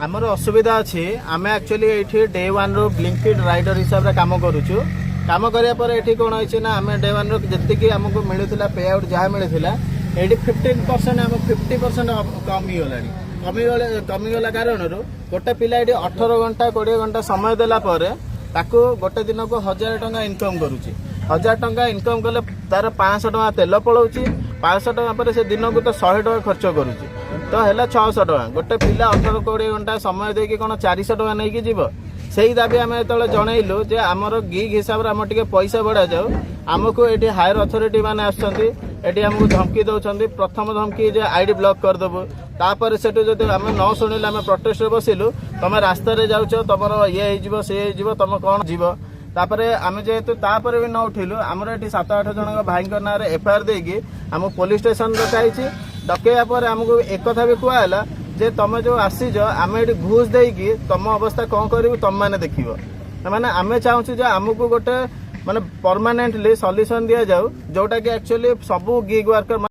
आमर असुविधा अच्छी आम एक्चुअली ये day one row Blinkit rider हिसाब से कम करुचु कम करापर ये कौन है ना आम डे वन री आमको मिलूला पे आउट जहाँ मिलूला ये 15% आम 50% कमीगला कारण गोटे पिला ये 18 घंटा 20 घंटा समय देलापर ताको गोटे दिन को 1000 टंका इनकम करुच्ची 1000 टंका इनकम कले तार 500 टंका तेल पलाऊँच 500 टंका पर से दिन को तो 100 टंका खर्च करुच्ची तो है 600 टंका गोटे पिला 18-20 घंटा समय देकी कौन 400 टंका नहीं जीव से ही दाबी आम जो जनइलु जे आमर गिग हिसाब से आम टे पैसा बढ़ा जाऊ आमको ये हायर अथॉरिटी मैंने आमको धमकी दौरान प्रथम धमकी जे आईडी ब्लॉक करदेबू तापर से आम न शुणिले आम प्रोटेस्ट बसिलु तुम रास्ता जाऊँ तुम ये सी तुम कौन जीव तापर आम जेहेतु तापर भी न उठिलु आमर ये 7-8 जन भाई ना एफआईआर देकी आम पुलिस स्टेशन डकाई डकैया पर आमको एक कथा भी कहला जे तुम जो आसीज आम ये घूस देकी तुम अवस्था कौन करू तुम मैंने देख मैंने आम चाहूँ जे आमको गोटे माने परमानेंटली सॉल्यूशन दिया जाऊ जोटा कि एक्चुअली सबू गिग वर्कर